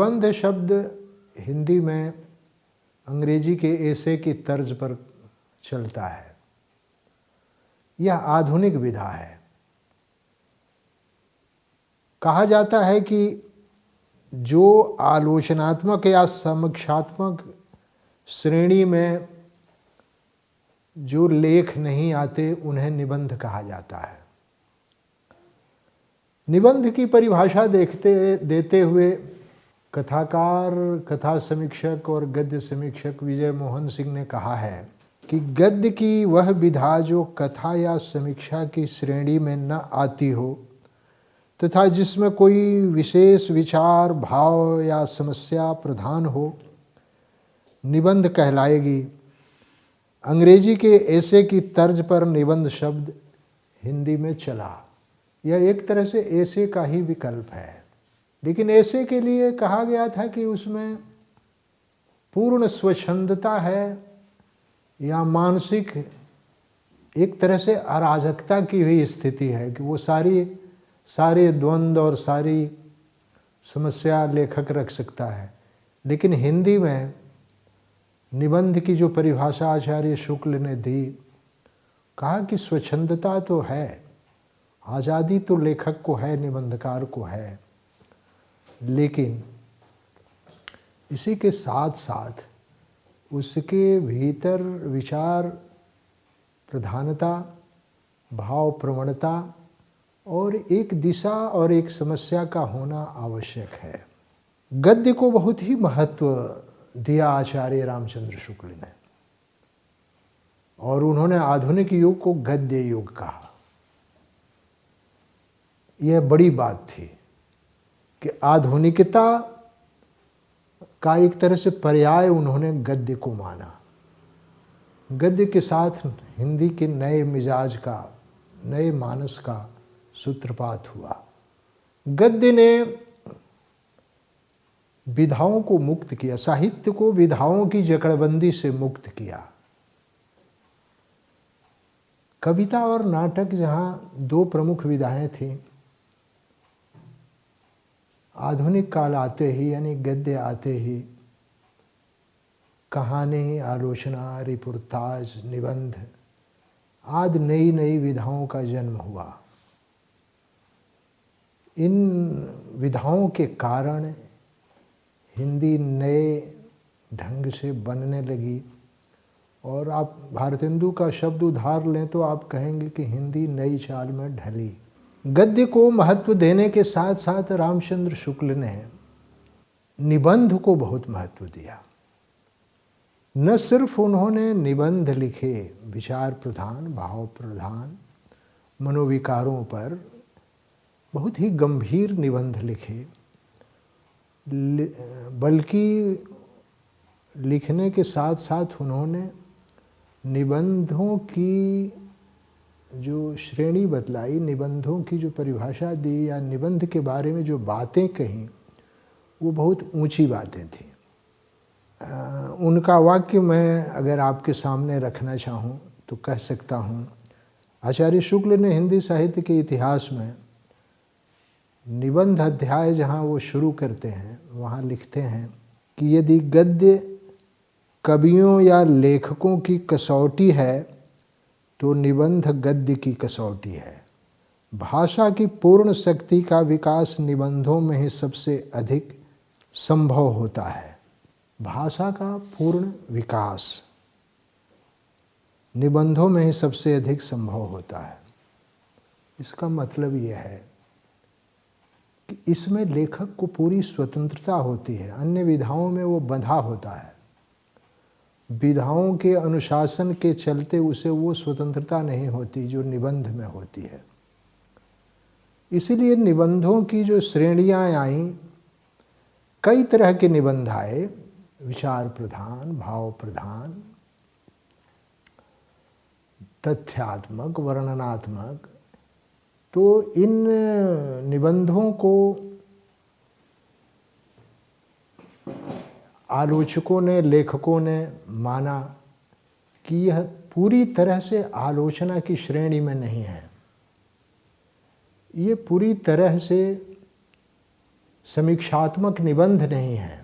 निबंध शब्द हिंदी में अंग्रेजी के एसे की तर्ज पर चलता है। यह आधुनिक विधा है। कहा जाता है कि जो आलोचनात्मक या समीक्षात्मक श्रेणी में जो लेख नहीं आते उन्हें निबंध कहा जाता है। निबंध की परिभाषा देते हुए कथाकार, कथा समीक्षक और गद्य समीक्षक विजय मोहन सिंह ने कहा है कि गद्य की वह विधा जो कथा या समीक्षा की श्रेणी में न आती हो तथा जिसमें कोई विशेष विचार, भाव या समस्या प्रधान हो, निबंध कहलाएगी। अंग्रेजी के ऐसे की तर्ज पर निबंध शब्द हिंदी में चला। यह एक तरह से ऐसे का ही विकल्प है, लेकिन ऐसे के लिए कहा गया था कि उसमें पूर्ण स्वच्छंदता है या मानसिक एक तरह से अराजकता की हुई स्थिति है कि वो सारे द्वंद्व और सारी समस्या लेखक रख सकता है। लेकिन हिंदी में निबंध की जो परिभाषा आचार्य शुक्ल ने दी, कहा कि स्वच्छंदता तो है, आज़ादी तो लेखक को है, निबंधकार को है, लेकिन इसी के साथ साथ उसके भीतर विचार प्रधानता, भाव प्रवणता और एक दिशा और एक समस्या का होना आवश्यक है। गद्य को बहुत ही महत्व दिया आचार्य रामचंद्र शुक्ल ने, और उन्होंने आधुनिक युग को गद्य युग कहा। यह बड़ी बात थी कि आधुनिकता का एक तरह से पर्याय उन्होंने गद्य को माना। गद्य के साथ हिंदी के नए मिजाज का, नए मानस का सूत्रपात हुआ। गद्य ने विधाओं को मुक्त किया, साहित्य को विधाओं की जकड़बंदी से मुक्त किया। कविता और नाटक जहाँ दो प्रमुख विधाएं थीं, आधुनिक काल आते ही यानी गद्य आते ही कहानी, आलोचना, रिपोर्टाज, निबंध आदि नई नई विधाओं का जन्म हुआ। इन विधाओं के कारण हिंदी नए ढंग से बनने लगी, और आप भारतेंदु का शब्द उधार लें तो आप कहेंगे कि हिंदी नई चाल में ढली। गद्य को महत्व देने के साथ साथ रामचंद्र शुक्ल ने निबंध को बहुत महत्व दिया। न सिर्फ उन्होंने निबंध लिखे विचार प्रधान, भाव प्रधान, मनोविकारों पर, बहुत ही गंभीर निबंध लिखे, बल्कि लिखने के साथ साथ उन्होंने निबंधों की जो श्रेणी बतलाई, निबंधों की जो परिभाषा दी या निबंध के बारे में जो बातें कहीं, वो बहुत ऊंची बातें थी। उनका वाक्य मैं अगर आपके सामने रखना चाहूँ तो कह सकता हूँ, आचार्य शुक्ल ने हिंदी साहित्य के इतिहास में निबंध अध्याय जहाँ वो शुरू करते हैं, वहाँ लिखते हैं कि यदि गद्य कवियों या लेखकों की कसौटी है तो निबंध गद्य की कसौटी है। भाषा की पूर्ण शक्ति का विकास निबंधों में ही सबसे अधिक संभव होता है। भाषा का पूर्ण विकास निबंधों में ही सबसे अधिक संभव होता है। इसका मतलब यह है कि इसमें लेखक को पूरी स्वतंत्रता होती है। अन्य विधाओं में वो बंधा होता है, विधाओं के अनुशासन के चलते उसे वो स्वतंत्रता नहीं होती जो निबंध में होती है। इसीलिए निबंधों की जो श्रेणियाँ आईं, कई तरह के निबंध आए, विचार प्रधान, भाव प्रधान, तथ्यात्मक, वर्णनात्मक। तो इन निबंधों को आलोचकों ने, लेखकों ने माना कि यह पूरी तरह से आलोचना की श्रेणी में नहीं है, ये पूरी तरह से समीक्षात्मक निबंध नहीं है।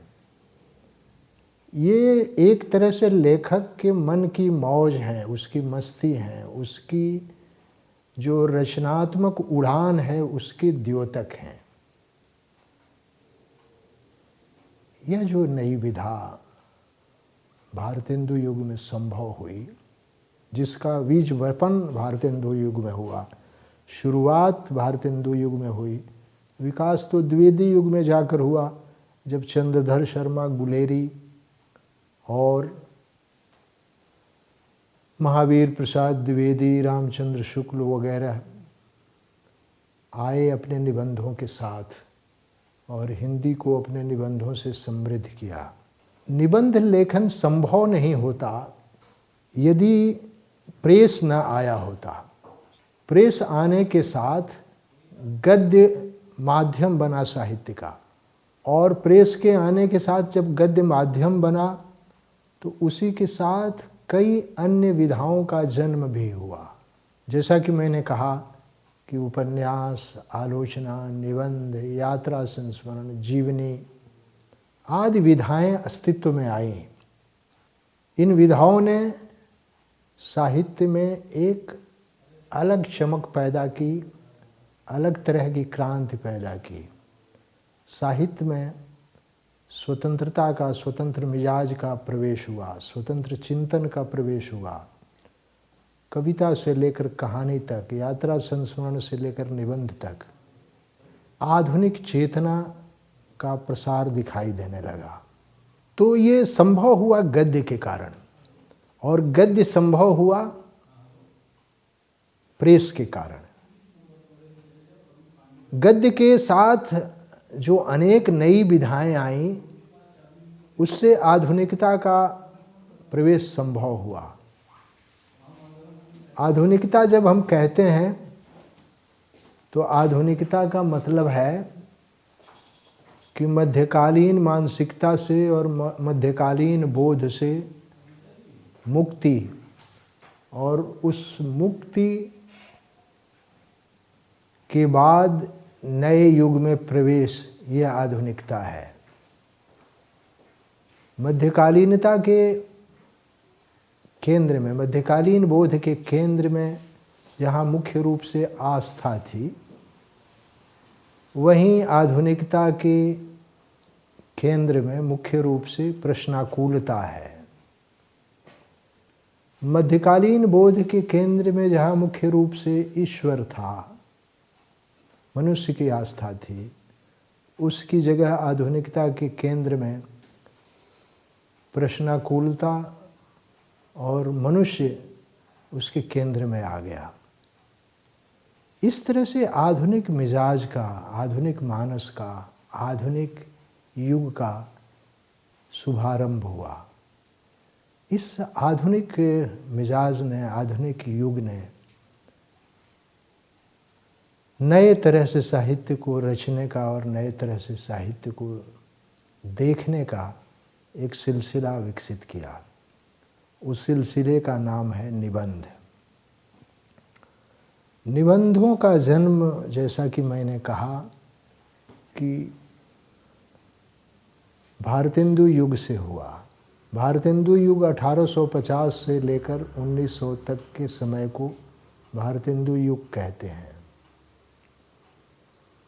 ये एक तरह से लेखक के मन की मौज है, उसकी मस्ती है, उसकी जो रचनात्मक उड़ान है उसके द्योतक हैं। यह जो नई विधा भारतेंदु युग में संभव हुई, जिसका बीज वपन भारतेंदु युग में हुआ, शुरुआत भारतेंदु युग में हुई, विकास तो द्विवेदी युग में जाकर हुआ, जब चंद्रधर शर्मा गुलेरी और महावीर प्रसाद द्विवेदी, रामचंद्र शुक्ल वगैरह आए अपने निबंधों के साथ और हिंदी को अपने निबंधों से समृद्ध किया। निबंध लेखन संभव नहीं होता यदि प्रेस न आया होता। प्रेस आने के साथ गद्य माध्यम बना साहित्य का, और प्रेस के आने के साथ जब गद्य माध्यम बना तो उसी के साथ कई अन्य विधाओं का जन्म भी हुआ। जैसा कि मैंने कहा कि उपन्यास, आलोचना, निबंध, यात्रा संस्मरण, जीवनी आदि विधाएं अस्तित्व में आईं। इन विधाओं ने साहित्य में एक अलग चमक पैदा की, अलग तरह की क्रांति पैदा की। साहित्य में स्वतंत्रता का, स्वतंत्र मिजाज का प्रवेश हुआ, स्वतंत्र चिंतन का प्रवेश हुआ। कविता से लेकर कहानी तक, यात्रा संस्मरण से लेकर निबंध तक आधुनिक चेतना का प्रसार दिखाई देने लगा। तो ये संभव हुआ गद्य के कारण, और गद्य संभव हुआ प्रेस के कारण। गद्य के साथ जो अनेक नई विधाएं आईं, उससे आधुनिकता का प्रवेश संभव हुआ। आधुनिकता जब हम कहते हैं तो आधुनिकता का मतलब है कि मध्यकालीन मानसिकता से और मध्यकालीन बोध से मुक्ति, और उस मुक्ति के बाद नए युग में प्रवेश, यह आधुनिकता है। मध्यकालीनता के केंद्र में, मध्यकालीन बोध के केंद्र में जहाँ मुख्य रूप से आस्था थी, वहीं आधुनिकता के केंद्र में मुख्य रूप से प्रश्नाकुलता है। मध्यकालीन बोध के केंद्र में जहाँ मुख्य रूप से ईश्वर था, मनुष्य की आस्था थी, उसकी जगह आधुनिकता के केंद्र में प्रश्नाकुलता और मनुष्य उसके केंद्र में आ गया। इस तरह से आधुनिक मिजाज का, आधुनिक मानस का, आधुनिक युग का शुभारंभ हुआ। इस आधुनिक मिजाज ने, आधुनिक युग ने नए तरह से साहित्य को रचने का और नए तरह से साहित्य को देखने का एक सिलसिला विकसित किया। उस सिलसिले का नाम है निबंध। निबंधों का जन्म, जैसा कि मैंने कहा, कि भारतेंदु युग से हुआ। भारतेंदु युग 1850 से लेकर 1900 तक के समय को भारतेंदु युग कहते हैं।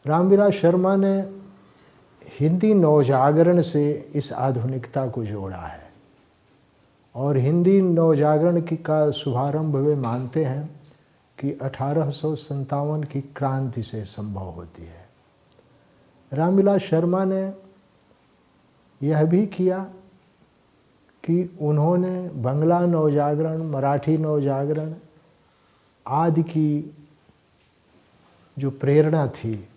रामविलास शर्मा ने हिंदी नवजागरण से इस आधुनिकता को जोड़ा है, और हिंदी नवजागरण का शुभारंभ वे मानते हैं कि 1857 की क्रांति से संभव होती है। रामविलास शर्मा ने यह भी किया कि उन्होंने बंगला नवजागरण, मराठी नवजागरण आदि की जो प्रेरणा थी,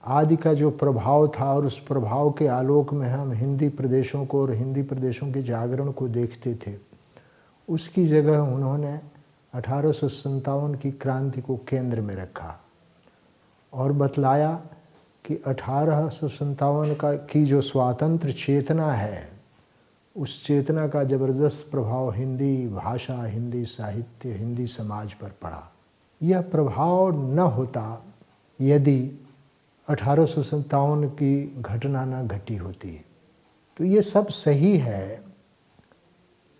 आदि का जो प्रभाव था, और उस प्रभाव के आलोक में हम हिंदी प्रदेशों को और हिंदी प्रदेशों के जागरण को देखते थे। उसकी जगह उन्होंने 1857 की क्रांति को केंद्र में रखा और बतलाया कि 1857 की जो स्वातंत्र चेतना है, उस चेतना का ज़बरदस्त प्रभाव हिंदी भाषा, हिंदी साहित्य, हिंदी समाज पर पड़ा। यह प्रभाव न होता यदि 1857 की घटना ना घटी होती। तो ये सब सही है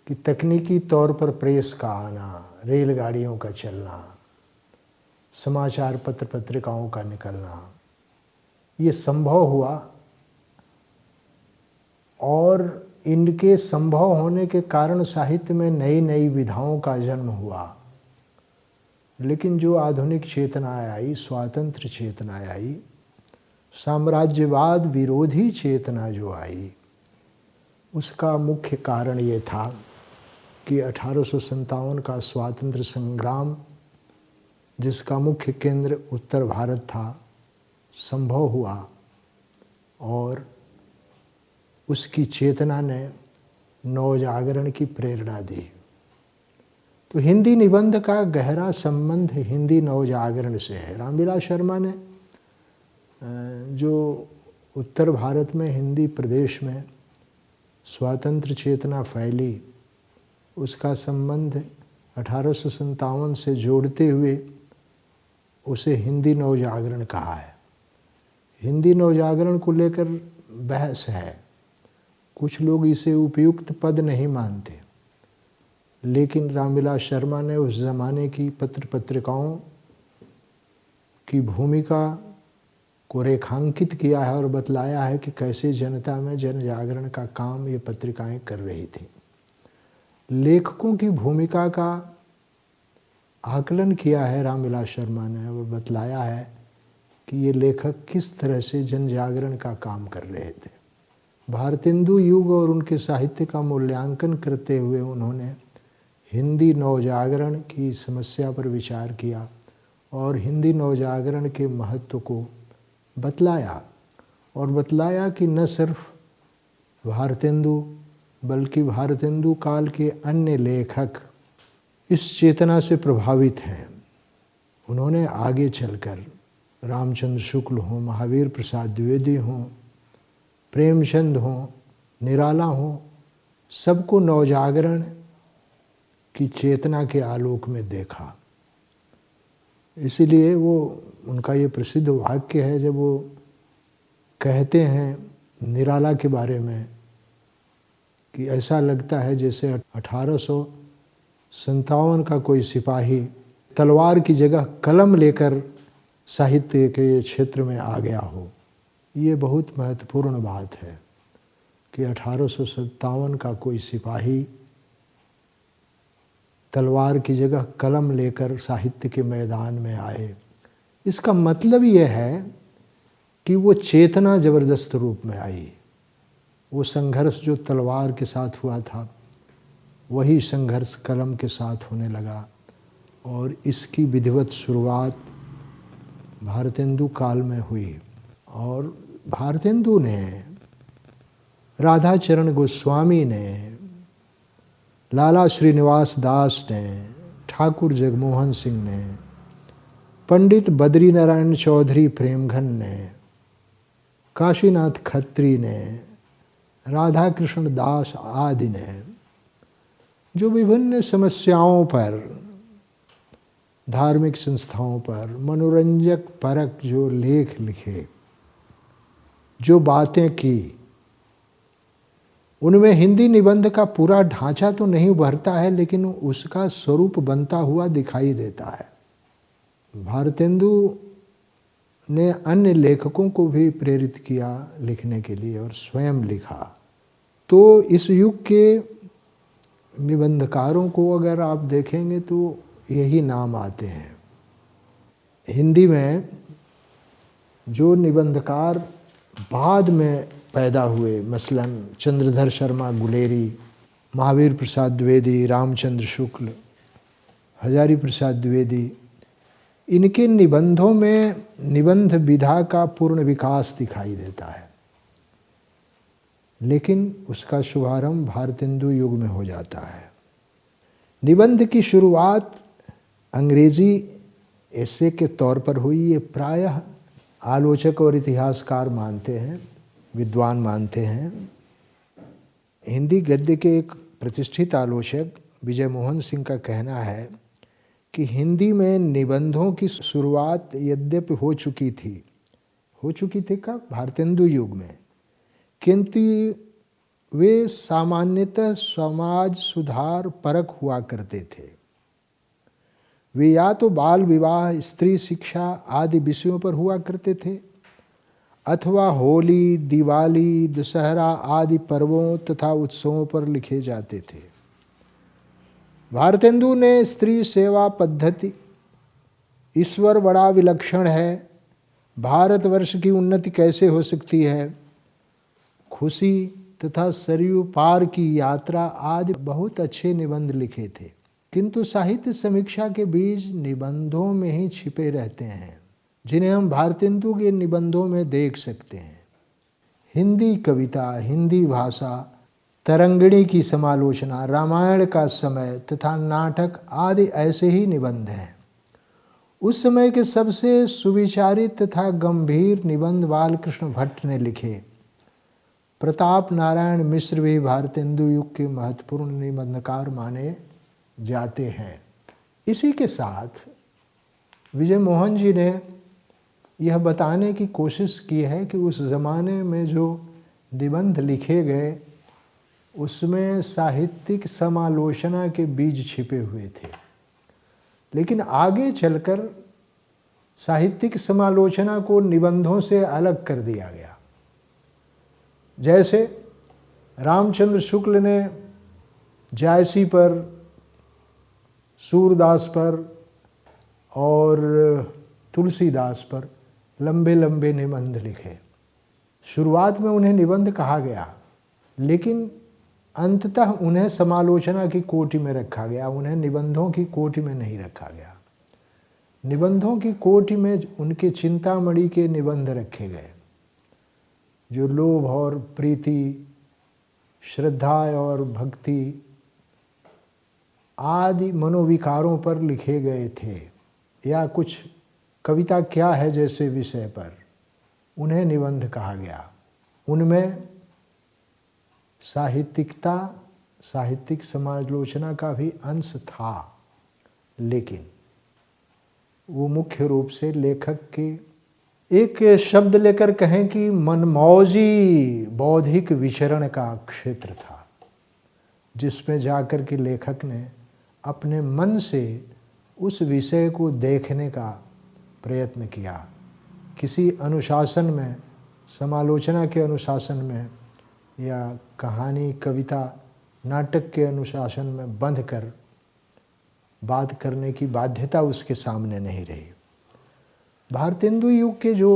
कि तकनीकी तौर पर प्रेस का आना, रेलगाड़ियों का चलना, समाचार पत्र पत्रिकाओं का निकलना, ये संभव हुआ और इनके संभव होने के कारण साहित्य में नई नई विधाओं का जन्म हुआ। लेकिन जो आधुनिक चेतनाएं आई, स्वातंत्र चेतनाएं आई, साम्राज्यवाद विरोधी चेतना जो आई, उसका मुख्य कारण ये था कि 1857 का स्वातंत्र संग्राम, जिसका मुख्य केंद्र उत्तर भारत था, संभव हुआ और उसकी चेतना ने नवजागरण की प्रेरणा दी। तो हिंदी निबंध का गहरा संबंध हिंदी नवजागरण से है। रामविलास शर्मा ने जो उत्तर भारत में, हिंदी प्रदेश में स्वातंत्र चेतना फैली, उसका संबंध 1857 से जोड़ते हुए उसे हिंदी नवजागरण कहा है। हिंदी नवजागरण को लेकर बहस है, कुछ लोग इसे उपयुक्त पद नहीं मानते, लेकिन रामविलास शर्मा ने उस ज़माने की पत्र पत्रिकाओं की भूमिका को रेखांकित किया है और बतलाया है कि कैसे जनता में जन जागरण का काम ये पत्रिकाएं कर रही थी। लेखकों की भूमिका का आकलन किया है रामविलास शर्मा ने और बतलाया है कि ये लेखक किस तरह से जन जागरण का काम कर रहे थे। भारतेंदु युग और उनके साहित्य का मूल्यांकन करते हुए उन्होंने हिंदी नवजागरण की समस्या पर विचार किया और हिंदी नवजागरण के महत्व को बतलाया और बतलाया कि न सिर्फ भारतेंदु बल्कि भारतेंदु काल के अन्य लेखक इस चेतना से प्रभावित हैं। उन्होंने आगे चलकर रामचंद्र शुक्ल हों, महावीर प्रसाद द्विवेदी हों, प्रेमचंद हों, निराला हों, सबको नवजागरण की चेतना के आलोक में देखा। इसीलिए वो उनका ये प्रसिद्ध वाक्य है, जब वो कहते हैं निराला के बारे में कि ऐसा लगता है जैसे 1857 का कोई सिपाही तलवार की जगह कलम लेकर साहित्य के क्षेत्र में आ गया हो। ये बहुत महत्वपूर्ण बात है कि 1857 का कोई सिपाही तलवार की जगह कलम लेकर साहित्य के मैदान में आए। इसका मतलब यह है कि वो चेतना ज़बरदस्त रूप में आई। वो संघर्ष जो तलवार के साथ हुआ था, वही संघर्ष कलम के साथ होने लगा और इसकी विधिवत शुरुआत भारतेंदु काल में हुई। और भारतेंदु ने, राधाचरण गोस्वामी ने, लाला श्रीनिवास दास ने, ठाकुर जगमोहन सिंह ने, पंडित बद्री नारायण चौधरी प्रेमघन ने, काशीनाथ खत्री ने, राधा कृष्ण दास आदि ने जो विभिन्न समस्याओं पर, धार्मिक संस्थाओं पर मनोरंजक परक जो लेख लिखे, जो बातें की, उनमें हिंदी निबंध का पूरा ढांचा तो नहीं उभरता है, लेकिन उसका स्वरूप बनता हुआ दिखाई देता है। भारतेंदु ने अन्य लेखकों को भी प्रेरित किया लिखने के लिए और स्वयं लिखा। तो इस युग के निबंधकारों को अगर आप देखेंगे तो यही नाम आते हैं। हिंदी में जो निबंधकार बाद में पैदा हुए, मसलन चंद्रधर शर्मा गुलेरी, महावीर प्रसाद द्विवेदी, रामचंद्र शुक्ल, हजारी प्रसाद द्विवेदी, इनके निबंधों में निबंध विधा का पूर्ण विकास दिखाई देता है, लेकिन उसका शुभारंभ भारतेंदु युग में हो जाता है। निबंध की शुरुआत अंग्रेजी एसे के तौर पर हुई। ये प्रायः आलोचक और इतिहासकार मानते हैं, विद्वान मानते हैं। हिंदी गद्य के एक प्रतिष्ठित आलोचक विजय मोहन सिंह का कहना है कि हिंदी में निबंधों की शुरुआत यद्यपि हो चुकी थी, हो चुकी थी कब? भारतेंदु युग में। किंतु वे सामान्यतः समाज सुधार परक हुआ करते थे। वे या तो बाल विवाह, स्त्री शिक्षा आदि विषयों पर हुआ करते थे, अथवा होली, दिवाली, दशहरा आदि पर्वों तथा उत्सवों पर लिखे जाते थे। भारतेंदु ने स्त्री सेवा पद्धति, ईश्वर बड़ा विलक्षण है, भारतवर्ष की उन्नति कैसे हो सकती है, खुशी तथा सरयू पार की यात्रा आदि बहुत अच्छे निबंध लिखे थे। किंतु साहित्य समीक्षा के बीज निबंधों में ही छिपे रहते हैं, जिन्हें हम भारतेंदु के निबंधों में देख सकते हैं। हिंदी कविता, हिंदी भाषा, तरंगिणी की समालोचना, रामायण का समय तथा नाटक आदि ऐसे ही निबंध हैं। उस समय के सबसे सुविचारित तथा गंभीर निबंध बालकृष्ण भट्ट ने लिखे। प्रताप नारायण मिश्र भी भारतेंदु युग के महत्वपूर्ण निबंधकार माने जाते हैं। इसी के साथ विजय मोहन जी ने यह बताने की कोशिश की है कि उस ज़माने में जो निबंध लिखे गए उसमें साहित्यिक समालोचना के बीज छिपे हुए थे, लेकिन आगे चलकर साहित्यिक समालोचना को निबंधों से अलग कर दिया गया। जैसे रामचंद्र शुक्ल ने जायसी पर, सूरदास पर और तुलसीदास पर लंबे लंबे निबंध लिखे। शुरुआत में उन्हें निबंध कहा गया, लेकिन अंततः उन्हें समालोचना की कोटि में रखा गया, उन्हें निबंधों की कोटि में नहीं रखा गया। निबंधों की कोटि में उनके चिंतामणि के निबंध रखे गए, जो लोभ और प्रीति, श्रद्धा और भक्ति आदि मनोविकारों पर लिखे गए थे, या कुछ कविता क्या है जैसे विषय पर, उन्हें निबंध कहा गया। उनमें साहित्यिकता, साहित्यिक समालोचना का भी अंश था, लेकिन वो मुख्य रूप से लेखक के, एक शब्द लेकर कहें कि मनमौजी बौद्धिक विचरण का क्षेत्र था, जिसमें जाकर के लेखक ने अपने मन से उस विषय को देखने का प्रयत्न किया। किसी अनुशासन में, समालोचना के अनुशासन में या कहानी, कविता, नाटक के अनुशासन में बंध कर बात करने की बाध्यता उसके सामने नहीं रही। भारतेंदु युग के जो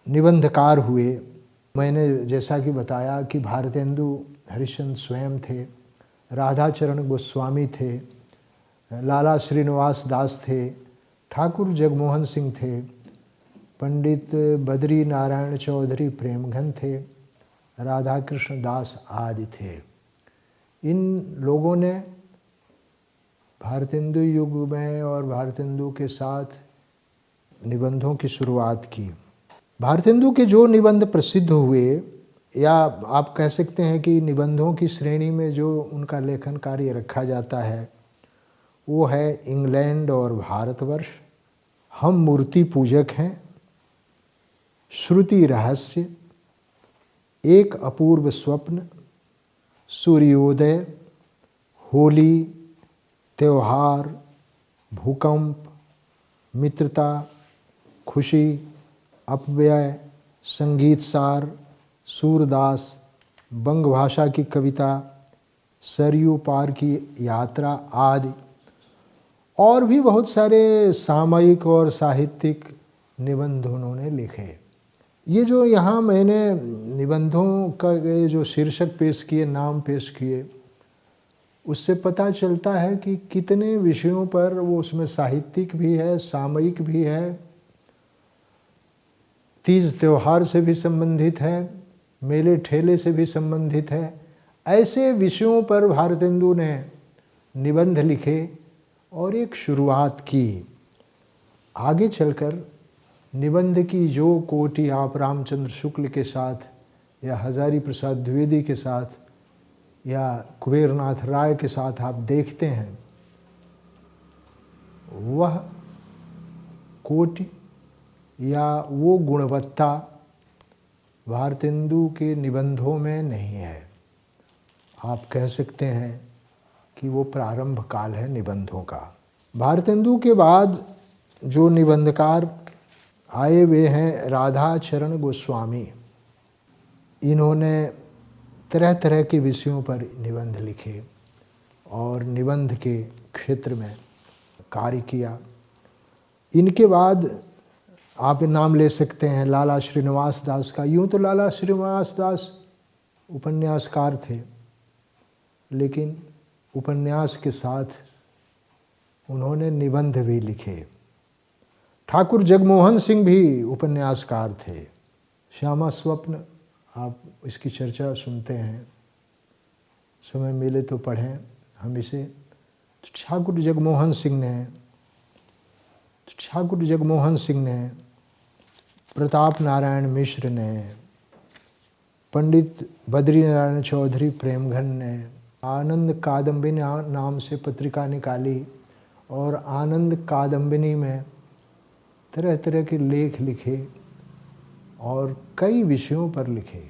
निबंधकार हुए, मैंने जैसा कि बताया कि भारतेंदु हरिश्चंद्र स्वयं थे, राधाचरण गोस्वामी थे, लाला श्रीनिवास दास थे, ठाकुर जगमोहन सिंह थे, पंडित बद्री नारायण चौधरी प्रेमघन थे, राधा कृष्ण दास आदि थे। इन लोगों ने भारतेंदु युग में और भारतेंदु के साथ निबंधों की शुरुआत की। भारतेंदु के जो निबंध प्रसिद्ध हुए, या आप कह सकते हैं कि निबंधों की श्रेणी में जो उनका लेखन कार्य रखा जाता है, वो है इंग्लैंड और भारतवर्ष, हम मूर्ति पूजक हैं, श्रुति रहस्य, एक अपूर्व स्वप्न, सूर्योदय, होली, त्योहार, भूकंप, मित्रता, खुशी, अपव्यय, संगीत सार, सूरदास, बंग भाषा की कविता, सरयू पार की यात्रा आदि, और भी बहुत सारे सामयिक और साहित्यिक निबंध उन्होंने लिखे। ये जो यहाँ मैंने निबंधों का जो शीर्षक पेश किए, नाम पेश किए, उससे पता चलता है कि कितने विषयों पर वो, उसमें साहित्यिक भी है, सामयिक भी है, तीज त्योहार से भी संबंधित है, मेले ठेले से भी संबंधित है। ऐसे विषयों पर भारतेंदु ने निबंध लिखे और एक शुरुआत की। आगे चलकर निबंध की जो कोटि आप रामचंद्र शुक्ल के साथ या हजारी प्रसाद द्विवेदी के साथ या कुबेरनाथ राय के साथ आप देखते हैं, वह कोटि या वो गुणवत्ता भारतेंदु के निबंधों में नहीं है। आप कह सकते हैं कि वो प्रारंभ काल है निबंधों का। भारतेंदु के बाद जो निबंधकार आए वे हैं राधा चरण गोस्वामी। इन्होंने तरह तरह के विषयों पर निबंध लिखे और निबंध के क्षेत्र में कार्य किया। इनके बाद आप नाम ले सकते हैं लाला श्रीनिवास दास का। यूँ तो लाला श्रीनिवास दास उपन्यासकार थे, लेकिन उपन्यास के साथ उन्होंने निबंध भी लिखे। ठाकुर जगमोहन सिंह भी उपन्यासकार थे। श्यामा स्वप्न, आप इसकी चर्चा सुनते हैं, समय मिले तो पढ़ें हम इसे। ठाकुर जगमोहन सिंह ने, प्रताप नारायण मिश्र ने, पंडित बद्री नारायण चौधरी प्रेमघन ने आनंद कादम्बिनी नाम से पत्रिका निकाली और आनंद कादम्बिनी में तरह तरह के लेख लिखे और कई विषयों पर लिखे।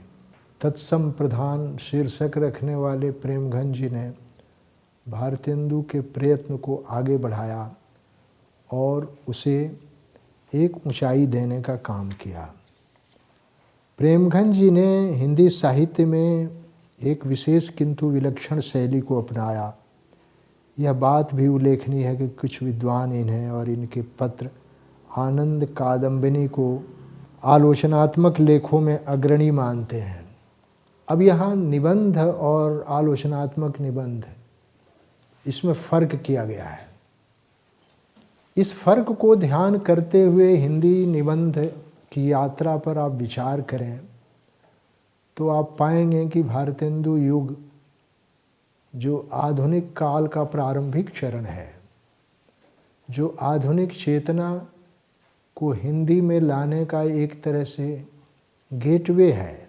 तत्सम प्रधान शीर्षक रखने वाले प्रेमघन जी ने भारतेंदु के प्रयत्न को आगे बढ़ाया और उसे एक ऊंचाई देने का काम किया। प्रेमघन जी ने हिंदी साहित्य में एक विशेष किंतु विलक्षण शैली को अपनाया। यह बात भी उल्लेखनीय है कि कुछ विद्वान इन्हें और इनके पत्र आनंद कादम्बिनी को आलोचनात्मक लेखों में अग्रणी मानते हैं। अब यहाँ निबंध और आलोचनात्मक निबंध, इसमें फ़र्क किया गया है। इस फ़र्क को ध्यान करते हुए हिंदी निबंध की यात्रा पर आप विचार करें तो आप पाएंगे कि भारतेंदु युग जो आधुनिक काल का प्रारंभिक चरण है, जो आधुनिक चेतना को हिंदी में लाने का एक तरह से गेटवे है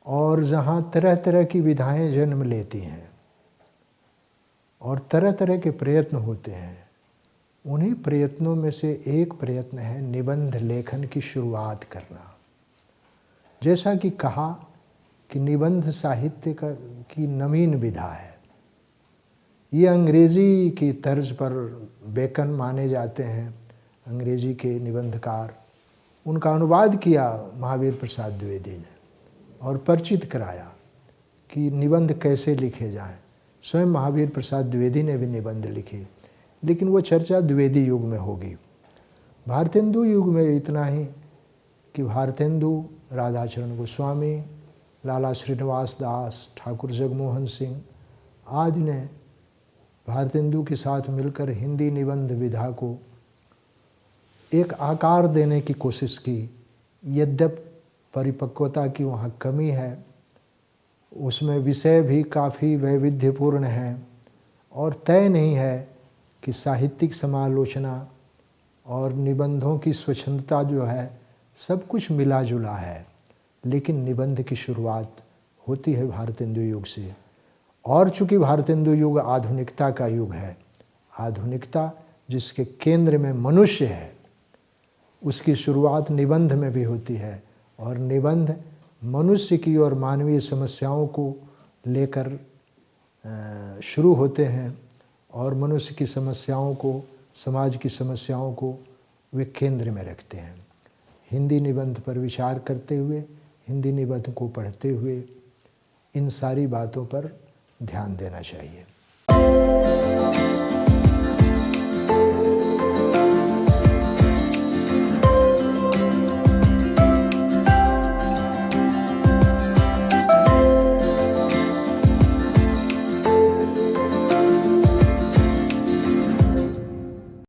और जहाँ तरह तरह की विधाएं जन्म लेती हैं और तरह तरह के प्रयत्न होते हैं, उन्हीं प्रयत्नों में से एक प्रयत्न है निबंध लेखन की शुरुआत करना। जैसा कि कहा कि निबंध साहित्य की नवीन विधा है। ये अंग्रेज़ी की तर्ज पर बेकन माने जाते हैं, अंग्रेज़ी के निबंधकार। उनका अनुवाद किया महावीर प्रसाद द्विवेदी ने और परिचित कराया कि निबंध कैसे लिखे जाएं। स्वयं महावीर प्रसाद द्विवेदी ने भी निबंध लिखे, लेकिन वो चर्चा द्विवेदी युग में होगी। भारतेंदु युग में इतना ही कि भारतेंदु, राधाचरण गोस्वामी, लाला श्रीनिवास दास, ठाकुर जगमोहन सिंह आदि ने भारतेंदु के साथ मिलकर हिंदी निबंध विधा को एक आकार देने की कोशिश की। यद्यपि परिपक्वता की वहाँ कमी है, उसमें विषय भी काफ़ी वैविध्यपूर्ण हैं और तय नहीं है कि साहित्यिक समालोचना और निबंधों की स्वच्छंदता जो है सब कुछ मिला जुला है। लेकिन निबंध की शुरुआत होती है भारतेंदु युग से। और चूँकि भारतेंदु युग आधुनिकता का युग है, आधुनिकता जिसके केंद्र में मनुष्य है, उसकी शुरुआत निबंध में भी होती है और निबंध मनुष्य की और मानवीय समस्याओं को लेकर शुरू होते हैं और मनुष्य की समस्याओं को, समाज की समस्याओं को वे केंद्र में रखते हैं। हिंदी निबंध पर विचार करते हुए, हिंदी निबंध को पढ़ते हुए इन सारी बातों पर ध्यान देना चाहिए।